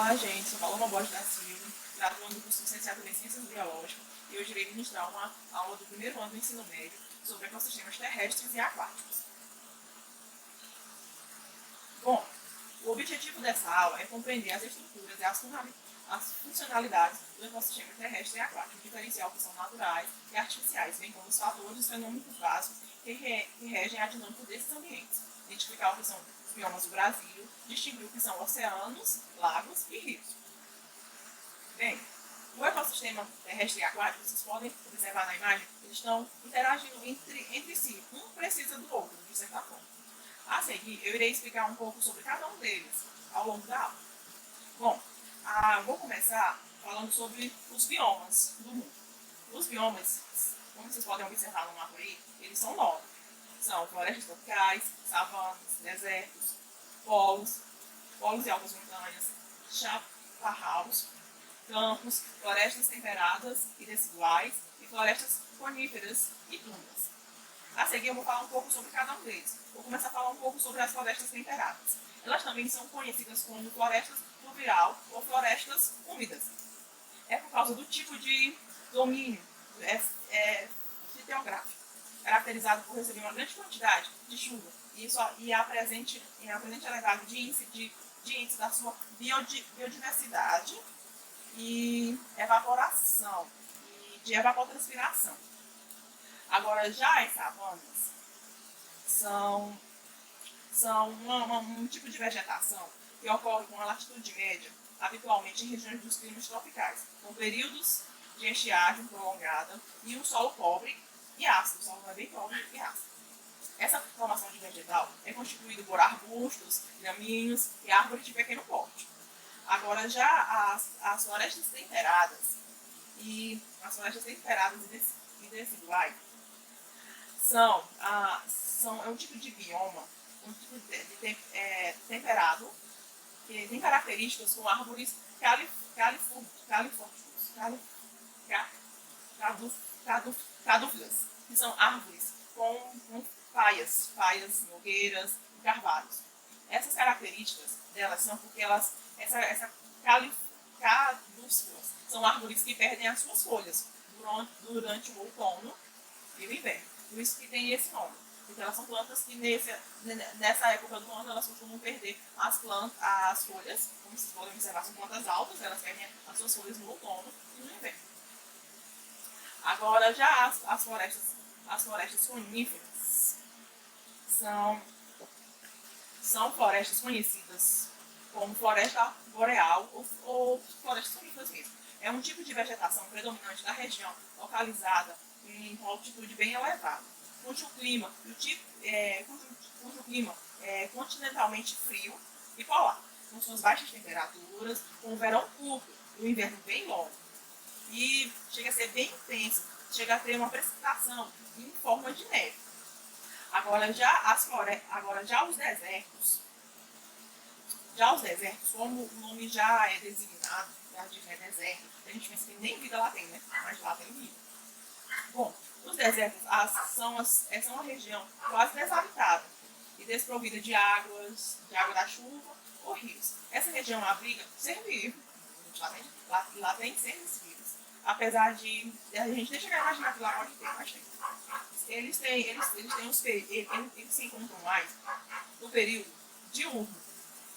Olá, gente, sou Paloma Borges da Silva, graduando do curso de Licenciatura em Ciências Biológicas, e hoje irei ministrar uma aula do primeiro ano do ensino médio sobre ecossistemas terrestres e aquáticos. Bom, o objetivo dessa aula é compreender as estruturas e as funcionalidades do ecossistema terrestre e aquático, diferenciar o que são naturais e artificiais, bem como os fatores e fenômenos básicos que regem a dinâmica desses ambientes, identificar o que são os biomas do Brasil, distinguir o que são oceanos, lagos e rios. Bem, o ecossistema terrestre e aquático, vocês podem observar na imagem, eles estão interagindo entre si, um precisa do outro, de certa forma. A seguir, eu irei explicar um pouco sobre cada um deles ao longo da aula. Bom, vou começar falando sobre os biomas do mundo. Os biomas, como vocês podem observar no mapa aí, eles são 9. São florestas tropicais, savanas, desertos, polos e altas montanhas, chaparrais, campos, florestas temperadas e deciduais e florestas coníferas e dunas. A seguir eu vou falar um pouco sobre cada um deles. Vou começar a falar um pouco sobre as florestas temperadas. Elas também são conhecidas como florestas pluvial ou florestas úmidas. É por causa do tipo de domínio fitogeográfico, caracterizado por receber uma grande quantidade de chuva e apresente elevado de índice da sua biodiversidade e evaporação e de evapotranspiração. Agora, já as savanas são um tipo de vegetação que ocorre com uma latitude média, habitualmente em regiões dos climas tropicais, com períodos de estiagem prolongada e um solo pobre e ácido. O solo é bem pobre e ácido. Essa formação de vegetal é constituída por arbustos, gramíneos e árvores de pequeno porte. Agora, já as florestas temperadas e deciduais é um tipo de bioma, um tipo de temperado, que tem características com árvores caducas, que são árvores com paias, nogueiras e carvalhos. Essas características delas são porque essa caducas são árvores que perdem as suas folhas durante o outono e o inverno. Por isso que tem esse nome. Porque elas são plantas que nessa época do ano elas costumam perder as folhas. Como vocês podem observar, são plantas altas, elas perdem as suas folhas no outono e no inverno. Agora, já as florestas coníferas são florestas conhecidas como floresta boreal ou florestas coníferas mesmo. É um tipo de vegetação predominante da região, localizada em altitude bem elevada, cujo clima é continentalmente frio e polar, com suas baixas temperaturas, com o verão curto e o inverno bem longo. E chega a ser bem intenso, chega a ter uma precipitação em forma de neve. Agora já os desertos, como o nome já é designado, já diz deserto, a gente pensa que nem vida lá tem, né? Mas lá tem vida. Bom, os desertos são uma região quase desabitada e desprovida de água da chuva ou rios. Essa região abriga ser vivo. Lá tem seres vivos. Apesar de a gente nem chegar a imaginar que lá pode ter, mas tem. Eles se encontram mais no período diurno,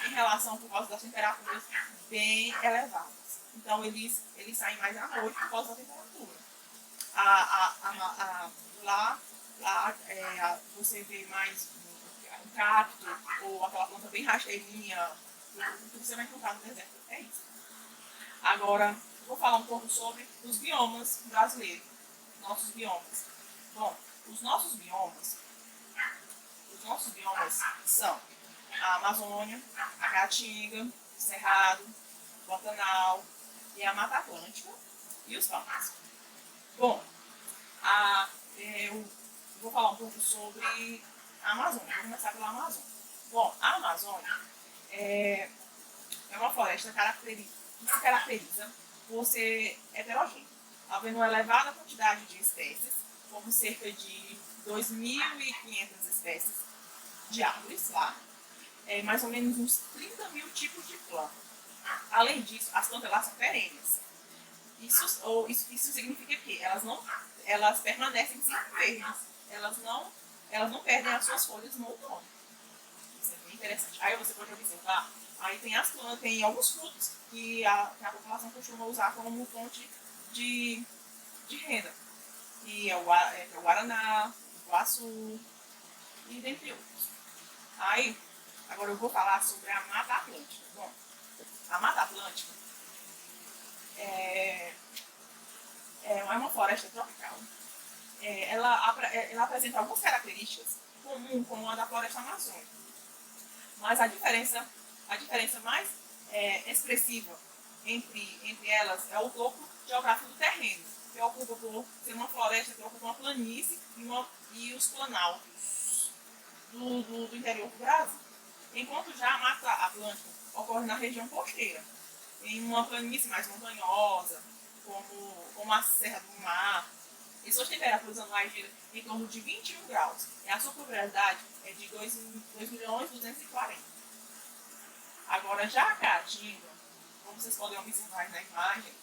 em relação por causa das temperaturas bem elevadas. Então, eles saem mais à noite por causa da temperatura. Lá você vê mais um cacto ou aquela planta bem rasteirinha, o que você vai encontrar no deserto. É isso. Agora, vou falar um pouco sobre os biomas brasileiros, nossos biomas. Bom, os nossos biomas são a Amazônia, a Caatinga, o Cerrado, o Pantanal e a Mata Atlântica e os Pampas. Bom, eu vou falar um pouco sobre a Amazônia. Vou começar pela Amazônia. Bom, a Amazônia é uma floresta que se caracteriza por ser heterogênea, havendo uma elevada quantidade de espécies, como cerca de 2.500 espécies de árvores lá, mais ou menos uns 30 mil tipos de plantas. Além disso, as plantas lá são perenes. Isso significa que elas permanecem sempre verdes. Elas não perdem as suas folhas no outono. Isso é bem interessante. Aí você pode observar, aí tem as plantas, tem alguns frutos que a população costuma usar como fonte de renda. E é o guaraná, o guaçu e dentre outros. Aí, agora eu vou falar sobre a Mata Atlântica. Bom, a Mata Atlântica é uma floresta tropical. Ela apresenta algumas características comuns com a da floresta amazônica. Mas a diferença mais expressiva entre elas é o topo geográfico do terreno, que ocupa por ser uma floresta que ocupa uma planície e os planaltos do interior do Brasil. Enquanto já a Mata Atlântica ocorre na região costeira, em uma planície mais montanhosa, como a Serra do Mar, e suas temperaturas anuais giram em torno de 21 graus. E a sua probabilidade é de 2.240.000. Agora, já a Caatinga, como vocês podem observar na imagem,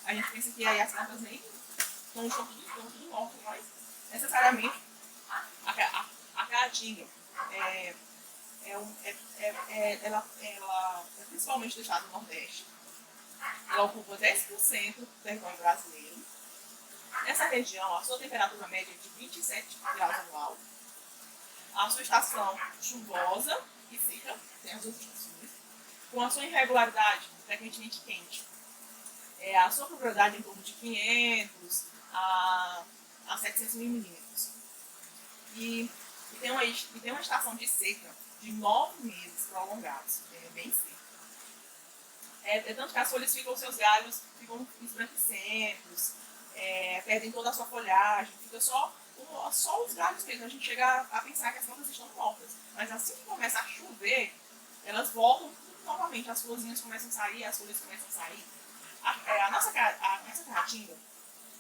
a gente pensa que aí as plantas nem estão tudo mortas, mas necessariamente a Caatinga ela é principalmente do estado do Nordeste. Ela ocupa 10% do território brasileiro. Nessa região, a sua temperatura média é de 27 graus anual. A sua estação chuvosa e seca, tem as duas estações, com a sua irregularidade frequentemente quente. A sua probabilidade é em torno de 500 a 700 milímetros. E tem uma estação de seca de 9 meses prolongados, bem seco. Tanto que as folhas seus galhos ficam esbranquicentos, perdem toda a sua folhagem, fica só os galhos mesmo. A gente chega a pensar que as plantas estão mortas. Mas assim que começa a chover, elas voltam novamente, as florzinhas começam a sair, as folhas começam a sair. A nossa caatinga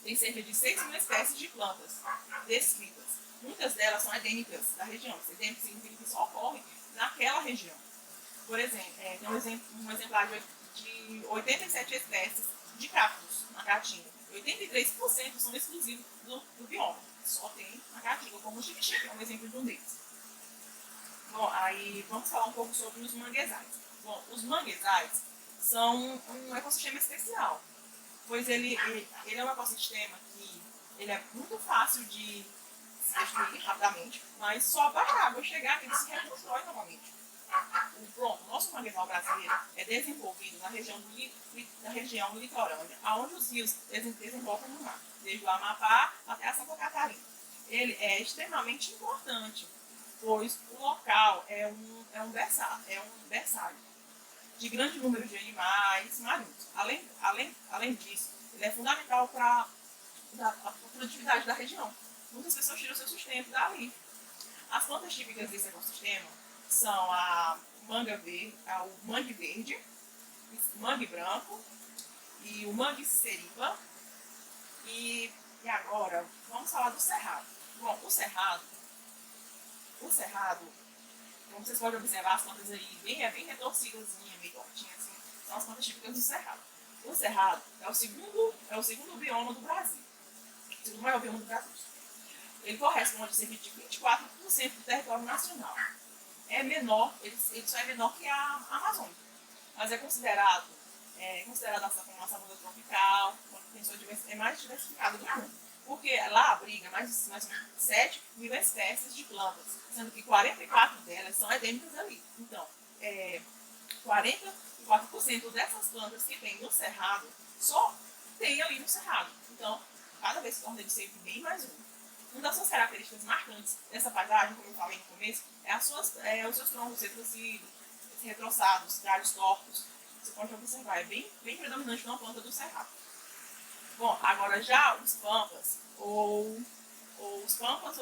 tem cerca de 6.000 espécies de plantas descritas. Muitas delas são endêmicas da região. Endêmico significa que só ocorrem naquela região. Por exemplo, tem um exemplar de 87 espécies de cactos na caatinga. 83% são exclusivos do bioma. Só tem a caatinga, como o xique-xique, é um exemplo de um deles. Bom, aí vamos falar um pouco sobre os manguezais. Bom, os manguezais são um ecossistema especial, pois ele é um ecossistema que ele é muito fácil de se destruir rapidamente, mas só basta a água chegar que ele se reconstrói novamente. O nosso manguezal brasileiro é desenvolvido na região litorânea, onde os rios desembocam no mar, desde o Amapá até a Santa Catarina. Ele é extremamente importante, pois o local é um berçário de grande número de animais marinhos. Além disso, ele é fundamental para a produtividade da região. Muitas pessoas tiram seu sustento dali. As plantas típicas desse ecossistema são o mangue verde, o mangue branco e o mangue seripa. E agora, vamos falar do cerrado. Bom, o cerrado, como vocês podem observar, as plantas aí bem retorcidas, meio tortinhas, assim, são as plantas típicas do cerrado. O cerrado é o segundo bioma do Brasil, o segundo maior bioma do Brasil. Ele corresponde a cerca de 24% do território nacional. Ele só é menor que a Amazônia, mas é considerado como uma savana tropical, é mais diversificada do mundo, porque lá abriga mais ou menos 7.000 espécies de plantas, sendo que 44 delas são endêmicas ali. Então, 44% dessas plantas que tem no Cerrado, só tem ali no Cerrado. Então, cada vez se torna de ser bem mais um. Uma das suas características marcantes dessa paisagem, como eu falei no começo, os seus troncos retorcidos, retroçados, galhos tortos. Você pode observar, é bem predominante numa planta do cerrado. Bom, agora já os pampas, ou os campos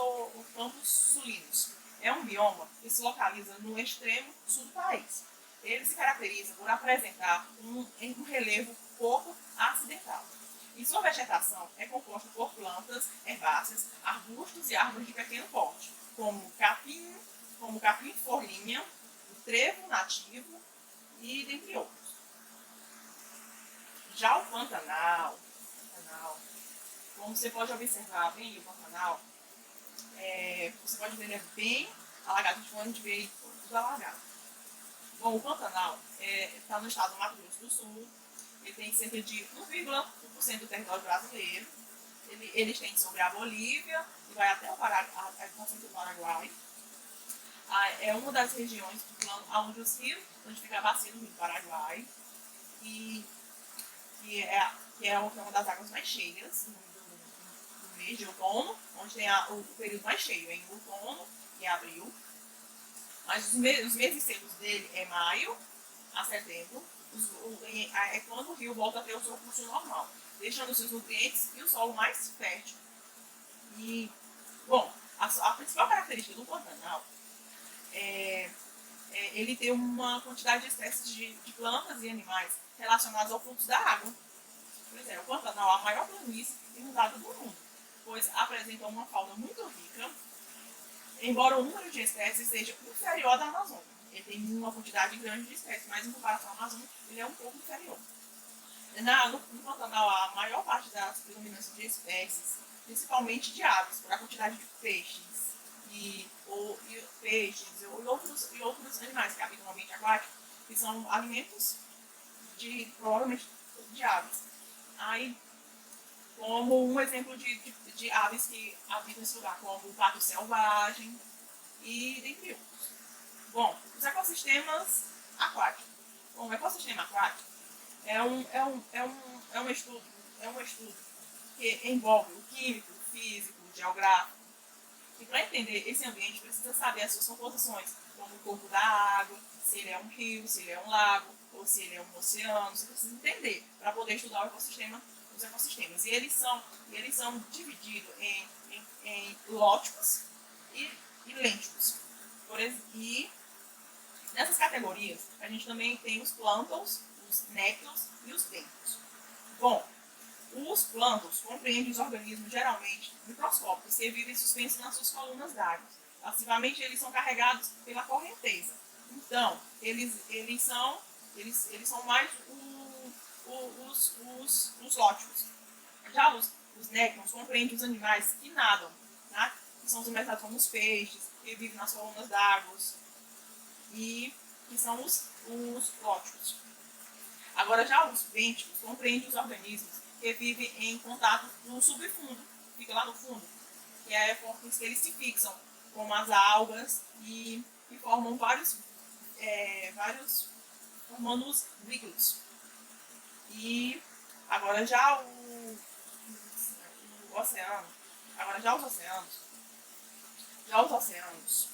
sulinos, é um bioma que se localiza no extremo sul do país. Ele se caracteriza por apresentar um relevo pouco acidental. E sua vegetação é composta por plantas herbáceas, arbustos e árvores de pequeno porte, como capim folhinha, o trevo nativo e dentre outros. Já o Pantanal, como você pode observar bem o Pantanal, você pode ver ele é bem alagado, de onde vê tudo alagado. Bom, o Pantanal está no estado do Mato Grosso do Sul, ele tem cerca de 1,1% do território brasileiro, ele estende sobre a Bolívia e vai até o Paraguai. É uma das regiões do plano onde os rios, onde fica a bacia do Rio do Paraguai, que é uma das águas mais cheias do mês de outono, onde tem o período mais cheio, em outono e abril. Mas os meses secos dele é maio a setembro, é quando o rio volta a ter o seu curso normal, deixando seus nutrientes e o solo mais fértil. E, bom, a principal característica do Pantanal ele tem uma quantidade de espécies de plantas e animais relacionados ao fluxo da água. Pois é, o Pantanal é a maior planície inundada do mundo, pois apresenta uma fauna muito rica, embora o número de espécies seja inferior ao da Amazônia. Ele tem uma quantidade grande de espécies, mas em comparação à Amazônia, ele é um pouco inferior. No Pantanal, a maior parte das predominâncias de espécies, principalmente de aves, por a quantidade de peixes e outros animais que habitam no ambiente aquático, que são alimentos provavelmente de aves. Aí, como um exemplo de aves que habitam esse lugar, como o pato selvagem e dentre outros. Bom, os ecossistemas aquáticos. Bom, o ecossistema aquático é um estudo que envolve o químico, o físico, o geográfico. E para entender esse ambiente, precisa saber as suas composições, como o corpo da água, se ele é um rio, se ele é um lago, ou se ele é um oceano. Você precisa entender para poder estudar os ecossistemas. E eles são divididos em lóticos e lênticos. E nessas categorias, a gente também tem os plânctons, os néctons e os bêntos. Bom, os plânctons compreendem os organismos geralmente microscópicos que vivem suspensos nas suas colunas d'água. Passivamente, eles são carregados pela correnteza. Então, eles são mais os lóticos. Já os néctons compreendem os animais que nadam, tá? Que são os inventados como os peixes, que vivem nas colunas d'água, e que são os lóticos. Agora, já os bênticos compreendem os organismos que vivem em contato no subfundo, fica lá no fundo, que é por isso que eles se fixam, como as algas, e formam vários formando os líquidos. E agora já o oceano, os oceanos,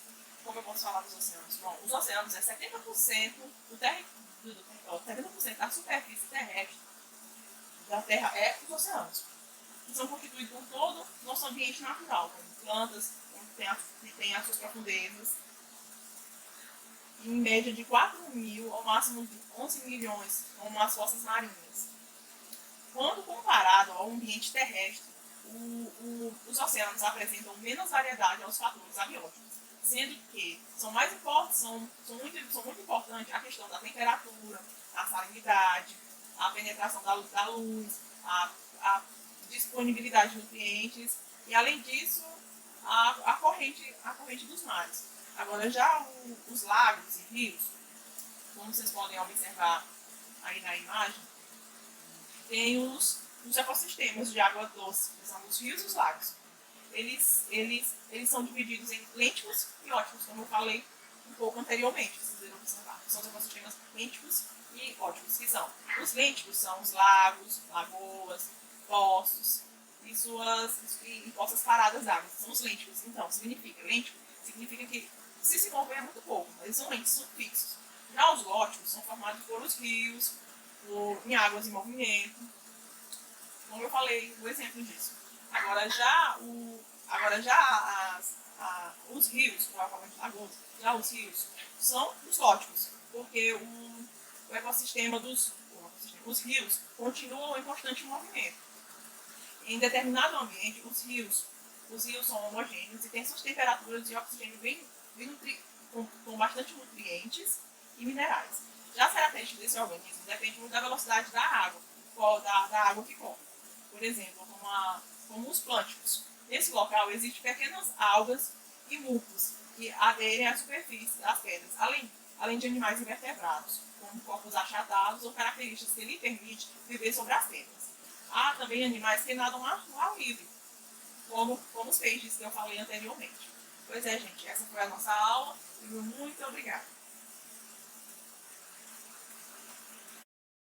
como eu posso falar dos oceanos? Bom, os oceanos é 70% do território, 70% da superfície terrestre da Terra é os oceanos, que são constituídos por todo o nosso ambiente natural, como plantas, que tem as suas profundezas, em média de 4.000 ao máximo de 11 milhões, como as fossas marinhas. Quando comparado ao ambiente terrestre, os oceanos apresentam menos variedade aos fatores abióticos, sendo que são muito importantes a questão da temperatura, a salinidade, a penetração da luz, a disponibilidade de nutrientes e, além disso, a corrente dos mares. Agora, já os lagos e rios, como vocês podem observar aí na imagem, tem os ecossistemas de água doce, que são os rios e os lagos. Eles são divididos em lênticos e óticos, como eu falei um pouco anteriormente, vocês devem observar. São os ecossistemas lênticos e óticos, que são os lênticos, são os lagos, lagoas, poços e poças paradas d'água, são os lênticos. Então, lêntico significa que se movem é muito pouco, mas eles são lênticos, são fixos. Já os lóticos são formados por os rios, em águas em movimento, como eu falei, o exemplo disso. Agora já os rios, provavelmente lagoas, já os rios são os lóticos, porque o ecossistema os rios continuam em constante movimento. Em determinado ambiente, os rios são homogêneos e têm suas temperaturas de oxigênio com bastante nutrientes e minerais. Já a característica desse organismo depende muito da velocidade da água, da água que corre. Por exemplo, como os plânticos. Nesse local existem pequenas algas e mucos que aderem à superfície das pedras, além de animais invertebrados, como corpos achatados ou características que lhe permitem viver sobre as pedras. Há também animais que nadam no ar livre, como os peixes que eu falei anteriormente. Pois é, gente, essa foi a nossa aula e muito obrigada.